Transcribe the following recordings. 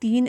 3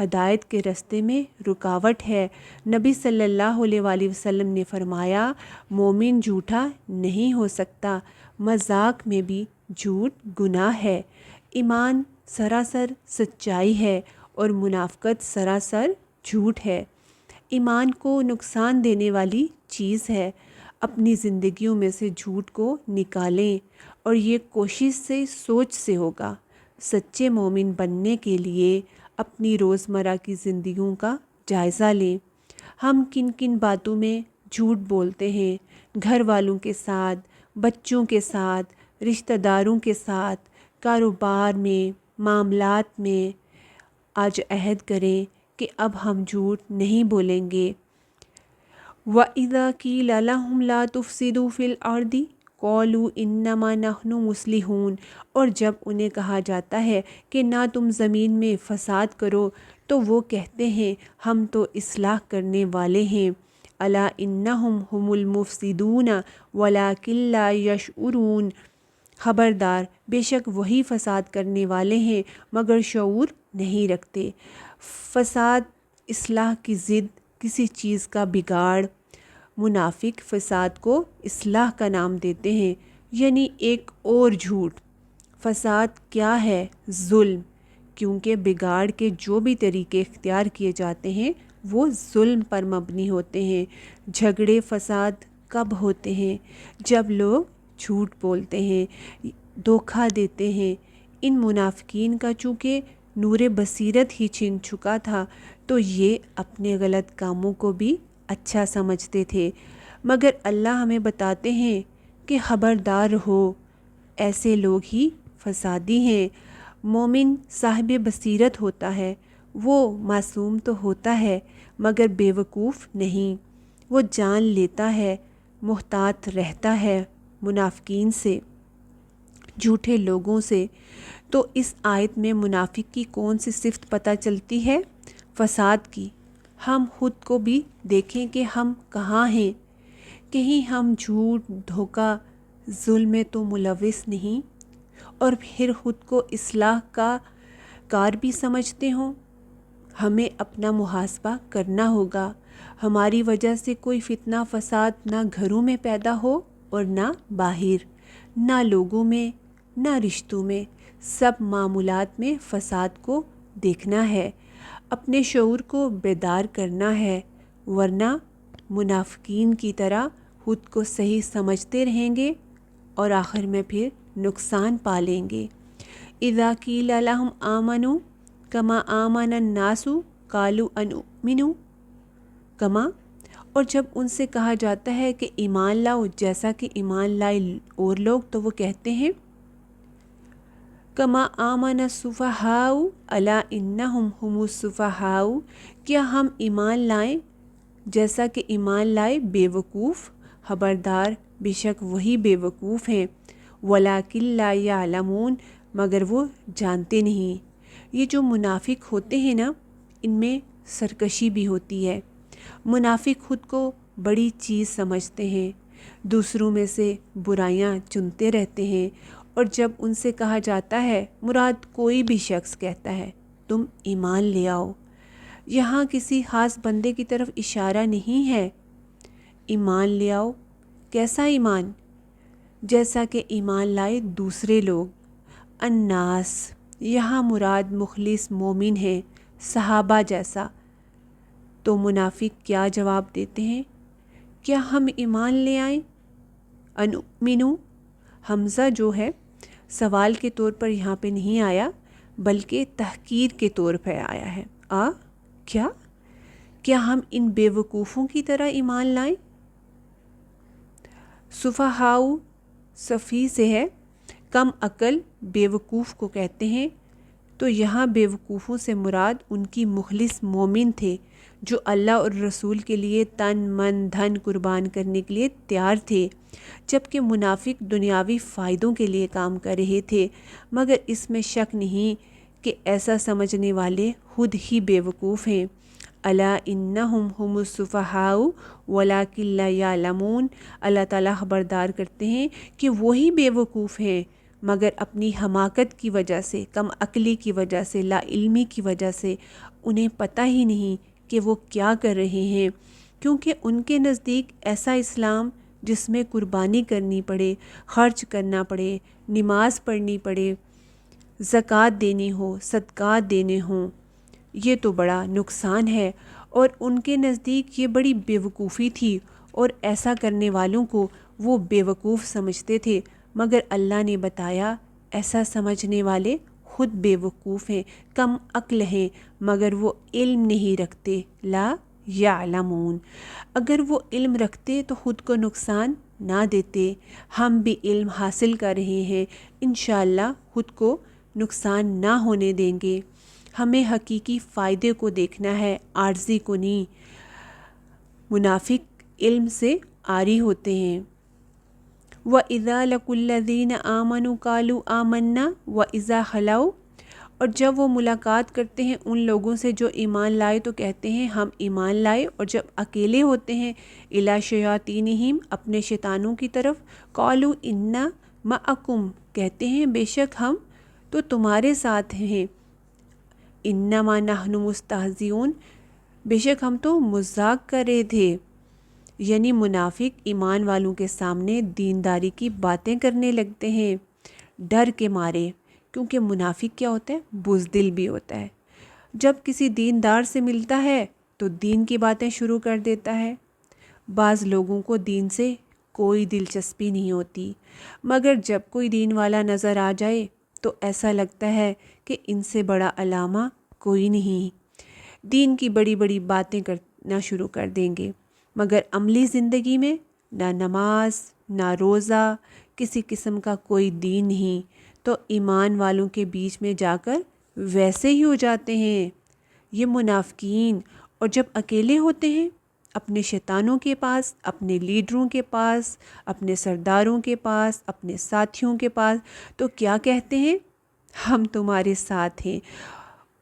ہدایت کے راستے میں رکاوٹ ہے۔ نبی صلی اللہ علیہ وسلم نے فرمایا مومن جھوٹا نہیں ہو سکتا، مذاق میں بھی جھوٹ گناہ ہے۔ ایمان سراسر سچائی ہے اور منافقت سراسر جھوٹ ہے۔ ایمان کو نقصان دینے والی چیز ہے۔ اپنی زندگیوں میں سے جھوٹ کو نکالیں اور یہ کوشش سے سوچ سے ہوگا۔ سچے مومن بننے کے لیے اپنی روزمرہ کی زندگیوں کا جائزہ لیں۔ ہم کن کن باتوں میں جھوٹ بولتے ہیں؟ گھر والوں کے ساتھ، بچوں کے ساتھ، رشتہ داروں کے ساتھ، کاروبار میں، معاملات میں۔ آج عہد کریں کہ اب ہم جھوٹ نہیں بولیں گے۔ وَإِذَا قِيلَ لَهُمْ لَا تُفْسِدُوا فِي الْأَرْضِ قَالُوا إِنَّمَا نَحْنُ مُصْلِحُونَ، اور جب انہیں کہا جاتا ہے کہ نہ تم زمین میں فساد کرو تو وہ کہتے ہیں ہم تو اصلاح کرنے والے ہیں۔ أَلَا إِنَّهُمْ هُمُ الْمُفْسِدُونَ وَلَٰكِن لَّا يَشْعُرُونَ، خبردار بے شک وہی فساد کرنے والے ہیں مگر شعور نہیں رکھتے۔ فساد اصلاح کی ضد، کسی چیز کا بگاڑ۔ منافق فساد کو اصلاح کا نام دیتے ہیں، یعنی ایک اور جھوٹ۔ فساد کیا ہے؟ ظلم، کیونکہ بگاڑ کے جو بھی طریقے اختیار کیے جاتے ہیں وہ ظلم پر مبنی ہوتے ہیں۔ جھگڑے فساد کب ہوتے ہیں؟ جب لوگ جھوٹ بولتے ہیں، دھوکہ دیتے ہیں۔ ان منافقین کا چونکہ نور بصیرت ہی چھن چکا تھا تو یہ اپنے غلط کاموں کو بھی اچھا سمجھتے تھے، مگر اللہ ہمیں بتاتے ہیں کہ خبردار رہو، ایسے لوگ ہی فسادی ہیں۔ مومن صاحب بصیرت ہوتا ہے، وہ معصوم تو ہوتا ہے مگر بے وقوف نہیں، وہ جان لیتا ہے، محتاط رہتا ہے منافقین سے، جھوٹے لوگوں سے۔ تو اس آیت میں منافق کی کون سی صفت پتہ چلتی ہے؟ فساد کی۔ ہم خود کو بھی دیکھیں کہ ہم کہاں ہیں، کہیں ہم جھوٹ، دھوکہ، ظلم میں تو ملوث نہیں، اور پھر خود کو اصلاح کا کار بھی سمجھتے ہوں۔ ہمیں اپنا محاسبہ کرنا ہوگا۔ ہماری وجہ سے کوئی فتنہ فساد نہ گھروں میں پیدا ہو اور نہ باہر، نہ لوگوں میں، نہ رشتوں میں، سب معاملات میں فساد کو دیکھنا ہے، اپنے شعور کو بیدار کرنا ہے، ورنہ منافقین کی طرح خود کو صحیح سمجھتے رہیں گے اور آخر میں پھر نقصان پالیں گے۔ اذا قیل لہم آمنوا کما آمن الناس قالوا انؤمن کما، اور جب ان سے کہا جاتا ہے کہ ایمان لاؤ جیسا کہ ایمان لائے اور لوگ، تو وہ کہتے ہیں کما آمن السفہاء الا انہم هم السفہاء، کیا ہم ایمان لائیں جیسا کہ ایمان لائے بے وقوف؟ خبردار بے شک وہی بے وقوف ہیں۔ وَلَٰكِن لَّا يَعْلَمُونَ، مگر وہ جانتے نہیں۔ یہ جو منافق ہوتے ہیں نا، ان میں سرکشی بھی ہوتی ہے۔ منافق خود کو بڑی چیز سمجھتے ہیں، دوسروں میں سے برائیاں چنتے رہتے ہیں، اور جب ان سے کہا جاتا ہے، مراد کوئی بھی شخص کہتا ہے تم ایمان لے آؤ، یہاں کسی خاص بندے کی طرف اشارہ نہیں ہے۔ ایمان لے آؤ، کیسا ایمان؟ جیسا کہ ایمان لائے دوسرے لوگ۔ الناس، یہاں مراد مخلص مومن ہے، صحابہ جیسا۔ تو منافق کیا جواب دیتے ہیں؟ کیا ہم ایمان لے آئیں؟ انؤمنو، حمزہ جو ہے سوال کے طور پر یہاں پہ نہیں آیا بلکہ تحقیر کے طور پہ آیا ہے۔ کیا ہم ان بے وقوفوں کی طرح ایمان لائیں؟ سفہاء صفی سے ہے، کم عقل، بے وقوف کو کہتے ہیں۔ تو یہاں بے وقوفوں سے مراد ان کی مخلص مومن تھے جو اللہ اور رسول کے لیے تن من دھن قربان کرنے کے لیے تیار تھے، جبکہ منافق دنیاوی فائدوں کے لیے کام کر رہے تھے۔ مگر اس میں شک نہیں کہ ایسا سمجھنے والے خود ہی بے وقوف ہیں۔ الا انہم هم السفہاء ولکن لا یعلمون، اللہ تعالیٰ خبردار کرتے ہیں کہ وہی بے وقوف ہیں مگر اپنی حماقت کی وجہ سے، کم عقلی کی وجہ سے، لا علمی کی وجہ سے انہیں پتہ ہی نہیں کہ وہ کیا کر رہے ہیں، کیونکہ ان کے نزدیک ایسا اسلام جس میں قربانی کرنی پڑے، خرچ کرنا پڑے، نماز پڑھنی پڑے، زکوٰۃ دینی ہو، صدقات دینے ہوں، یہ تو بڑا نقصان ہے، اور ان کے نزدیک یہ بڑی بیوقوفی تھی، اور ایسا کرنے والوں کو وہ بیوقوف سمجھتے تھے، مگر اللہ نے بتایا ایسا سمجھنے والے خود بیوقوف ہیں، کم عقل ہیں، مگر وہ علم نہیں رکھتے، لا یعلمون۔ اگر وہ علم رکھتے تو خود کو نقصان نہ دیتے۔ ہم بھی علم حاصل کر رہے ہیں، انشاءاللہ خود کو نقصان نہ ہونے دیں گے۔ ہمیں حقیقی فائدے کو دیکھنا ہے، عارضی کو نہیں۔ منافق علم سے عاری ہوتے ہیں۔ وَإِذَا لَقُوا الَّذِينَ آمَنُوا قَالُوا آمَنَّا وَإِذَا خَلَوْا، اور جب وہ ملاقات کرتے ہیں ان لوگوں سے جو ایمان لائے تو کہتے ہیں ہم ایمان لائے، اور جب اکیلے ہوتے ہیں إِلَىٰ شَيَاطِينِهِمْ اپنے شیطانوں کی طرف، قَالُوا إِنَّا مَعَكُمْ کہتے ہیں بے شک ہم تو تمہارے ساتھ ہیں، إِنَّمَا نَحْنُ مُسْتَهْزِئُونَ بے شک ہم تو مذاق کر رہے تھے۔ یعنی منافق ایمان والوں کے سامنے دینداری کی باتیں کرنے لگتے ہیں ڈر کے مارے، کیونکہ منافق کیا ہوتا ہے، بزدل بھی ہوتا ہے۔ جب کسی دیندار سے ملتا ہے تو دین کی باتیں شروع کر دیتا ہے۔ بعض لوگوں کو دین سے کوئی دلچسپی نہیں ہوتی، مگر جب کوئی دین والا نظر آ جائے تو ایسا لگتا ہے کہ ان سے بڑا علامہ کوئی نہیں، دین کی بڑی بڑی باتیں کرنا شروع کر دیں گے، مگر عملی زندگی میں نہ نماز نہ روزہ، کسی قسم کا کوئی دین نہیں، تو ایمان والوں کے بیچ میں جا کر ویسے ہی ہو جاتے ہیں یہ منافقین۔ اور جب اکیلے ہوتے ہیں اپنے شیطانوں کے پاس، اپنے لیڈروں کے پاس، اپنے سرداروں کے پاس، اپنے ساتھیوں کے پاس، تو کیا کہتے ہیں، ہم تمہارے ساتھ ہیں۔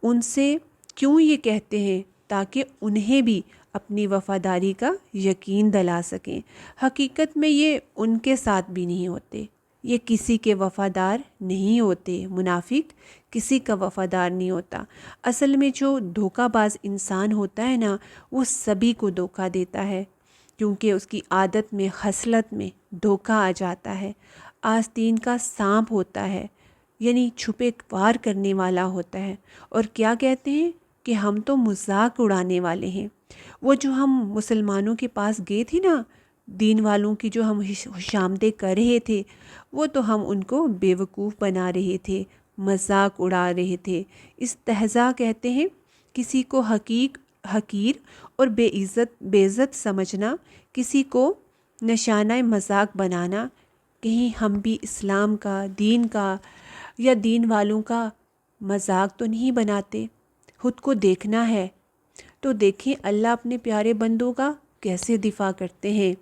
ان سے کیوں یہ کہتے ہیں؟ تاکہ انہیں بھی اپنی وفاداری کا یقین دلا سکیں۔ حقیقت میں یہ ان کے ساتھ بھی نہیں ہوتے، یہ کسی کے وفادار نہیں ہوتے، منافق کسی کا وفادار نہیں ہوتا۔ اصل میں جو دھوکہ باز انسان ہوتا ہے نا، وہ سبھی کو دھوکہ دیتا ہے، کیونکہ اس کی عادت میں، خصلت میں دھوکہ آ جاتا ہے۔ آستین کا سانپ ہوتا ہے، یعنی چھپے وار کرنے والا ہوتا ہے۔ اور کیا کہتے ہیں کہ ہم تو مذاق اڑانے والے ہیں۔ وہ جو ہم مسلمانوں کے پاس گئے تھے نا، دین والوں کی جو ہم خوشامدیں کر رہے تھے، وہ تو ہم ان کو بیوقوف بنا رہے تھے، مذاق اڑا رہے تھے۔ استہزاء کہتے ہیں کسی کو حقیر اور بے عزت سمجھنا، کسی کو نشانہ مذاق بنانا۔ کہیں ہم بھی اسلام کا، دین کا یا دین والوں کا مذاق تو نہیں بناتے؟ خود کو دیکھنا ہے تو دیکھیں اللہ اپنے پیارے بندوں کا کیسے دفاع کرتے ہیں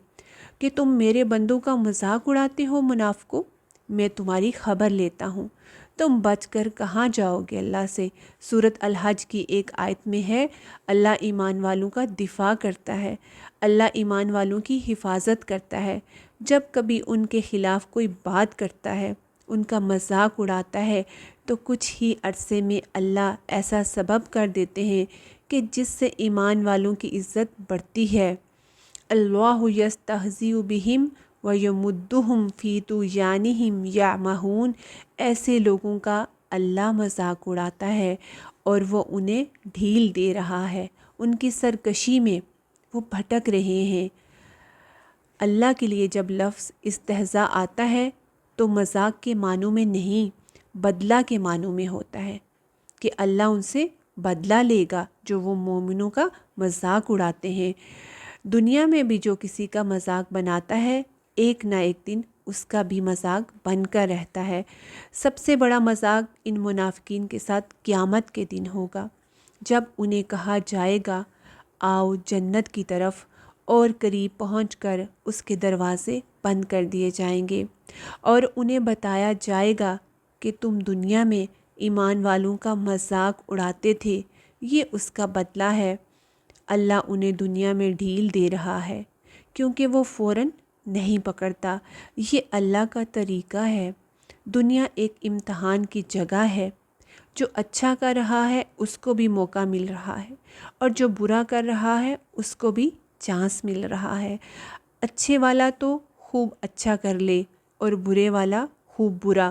کہ تم میرے بندوں کا مذاق اڑاتے ہو منافقو، میں تمہاری خبر لیتا ہوں، تم بچ کر کہاں جاؤ گے اللہ سے۔ سورۃ الحج کی ایک آیت میں ہے اللہ ایمان والوں کا دفاع کرتا ہے، اللہ ایمان والوں کی حفاظت کرتا ہے۔ جب کبھی ان کے خلاف کوئی بات کرتا ہے، ان کا مذاق اڑاتا ہے، تو کچھ ہی عرصے میں اللہ ایسا سبب کر دیتے ہیں کہ جس سے ایمان والوں کی عزت بڑھتی ہے۔ اللہ یستہزئ بہم ویمدہم فی طغیانہم یعمہون، ایسے لوگوں کا اللہ مذاق اڑاتا ہے اور وہ انہیں ڈھیل دے رہا ہے، ان کی سرکشی میں وہ بھٹک رہے ہیں۔ اللہ کے لیے جب لفظ استہزاء آتا ہے تو مذاق کے معنوں میں نہیں، بدلہ کے معنوں میں ہوتا ہے کہ اللہ ان سے بدلہ لے گا جو وہ مومنوں کا مذاق اڑاتے ہیں۔ دنیا میں بھی جو کسی کا مذاق بناتا ہے، ایک نہ ایک دن اس کا بھی مذاق بن کر رہتا ہے۔ سب سے بڑا مذاق ان منافقین کے ساتھ قیامت کے دن ہوگا، جب انہیں کہا جائے گا آؤ جنت کی طرف، اور قریب پہنچ کر اس کے دروازے بند کر دیے جائیں گے، اور انہیں بتایا جائے گا کہ تم دنیا میں ایمان والوں کا مذاق اڑاتے تھے، یہ اس کا بدلہ ہے۔ اللہ انہیں دنیا میں ڈھیل دے رہا ہے کیونکہ وہ فوراً نہیں پکڑتا، یہ اللہ کا طریقہ ہے۔ دنیا ایک امتحان کی جگہ ہے، جو اچھا کر رہا ہے اس کو بھی موقع مل رہا ہے، اور جو برا کر رہا ہے اس کو بھی چانس مل رہا ہے۔ اچھے والا تو خوب اچھا کر لے اور برے والا خوب برا،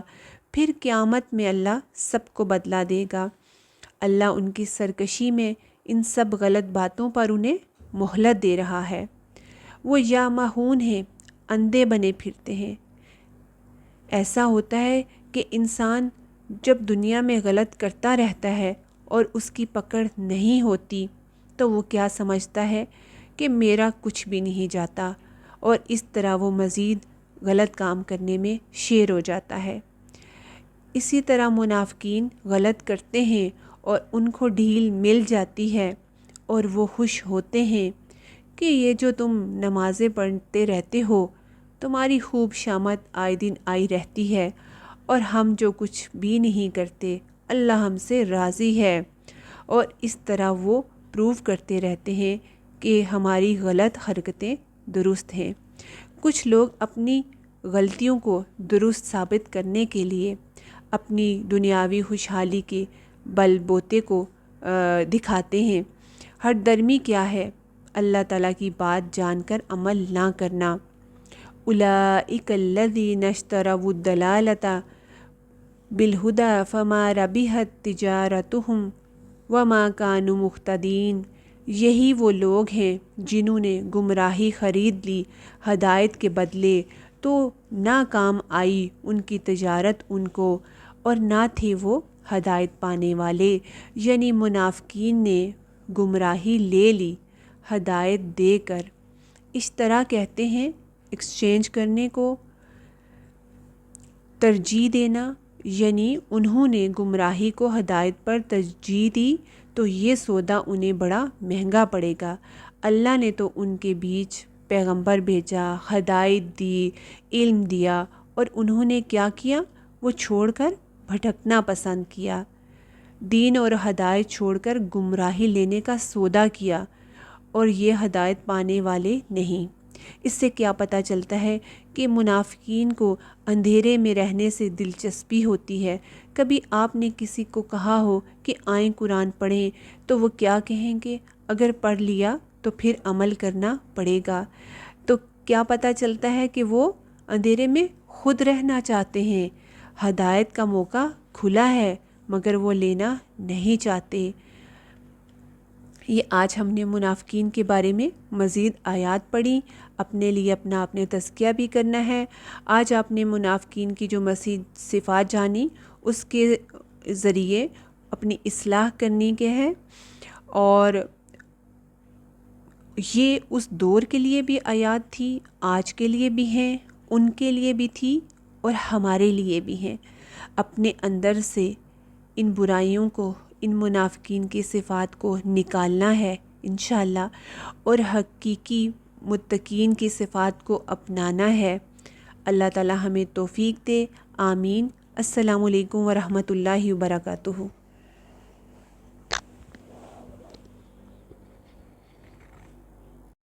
پھر قیامت میں اللہ سب کو بدلا دے گا۔ اللہ ان کی سرکشی میں ان سب غلط باتوں پر انہیں مہلت دے رہا ہے۔ وہ یا مہون ہیں، اندھے بنے پھرتے ہیں۔ ایسا ہوتا ہے کہ انسان جب دنیا میں غلط کرتا رہتا ہے اور اس کی پکڑ نہیں ہوتی تو وہ کیا سمجھتا ہے کہ میرا کچھ بھی نہیں جاتا، اور اس طرح وہ مزید غلط کام کرنے میں شیر ہو جاتا ہے۔ اسی طرح منافقین غلط کرتے ہیں اور ان کو ڈھیل مل جاتی ہے اور وہ خوش ہوتے ہیں کہ یہ جو تم نمازیں پڑھتے رہتے ہو، تمہاری خوب شامت آئے دن آئی رہتی ہے، اور ہم جو کچھ بھی نہیں کرتے اللہ ہم سے راضی ہے، اور اس طرح وہ پروو کرتے رہتے ہیں کہ ہماری غلط حرکتیں درست ہیں۔ کچھ لوگ اپنی غلطیوں کو درست ثابت کرنے کے لیے اپنی دنیاوی خوشحالی کے بل بوتے کو دکھاتے ہیں۔ ہر درمی کیا ہے؟ اللہ تعالیٰ کی بات جان کر عمل نہ کرنا۔ اولئک الذین اشتروا الضلالۃ بالہدی فما ربحت تجارتہم وما کانوا مہتدین۔ یہی وہ لوگ ہیں جنہوں نے گمراہی خرید لی ہدایت کے بدلے، تو نہ کام آئی ان کی تجارت ان کو، اور نہ تھے وہ ہدایت پانے والے۔ یعنی منافقین نے گمراہی لے لی ہدایت دے کر۔ اشترا کہتے ہیں ایکسچینج کرنے کو، ترجیح دینا، یعنی انہوں نے گمراہی کو ہدایت پر ترجیح دی تو یہ سودا انہیں بڑا مہنگا پڑے گا۔ اللہ نے تو ان کے بیچ پیغمبر بھیجا، ہدایت دی، علم دیا، اور انہوں نے کیا کیا؟ وہ چھوڑ کر بھٹکنا پسند کیا، دین اور ہدایت چھوڑ کر گمراہی لینے کا سودا کیا، اور یہ ہدایت پانے والے نہیں۔ اس سے کیا پتہ چلتا ہے کہ منافقین کو اندھیرے میں رہنے سے دلچسپی ہوتی ہے۔ کبھی آپ نے کسی کو کہا ہو کہ آئیں قرآن پڑھیں تو وہ کیا کہیں گے؟ اگر پڑھ لیا تو پھر عمل کرنا پڑے گا۔ تو کیا پتہ چلتا ہے کہ وہ اندھیرے میں خود رہنا چاہتے ہیں۔ ہدایت کا موقع کھلا ہے مگر وہ لینا نہیں چاہتے۔ یہ آج ہم نے منافقین کے بارے میں مزید آیات پڑھی، اپنے لیے اپنے تزکیہ بھی کرنا ہے۔ آج آپ نے منافقین کی جو مزید صفات جانی، اس کے ذریعے اپنی اصلاح کرنی کے ہے، اور یہ اس دور کے لیے بھی آیات تھی، آج کے لیے بھی ہیں، ان کے لیے بھی تھی اور ہمارے لیے بھی ہیں۔ اپنے اندر سے ان برائیوں کو، ان منافقین کی صفات کو نکالنا ہے انشاءاللہ، اور حقیقی متقین کی صفات کو اپنانا ہے۔ اللہ تعالی ہمیں توفیق دے، آمین۔ السلام علیکم ورحمۃ اللہ وبرکاتہ۔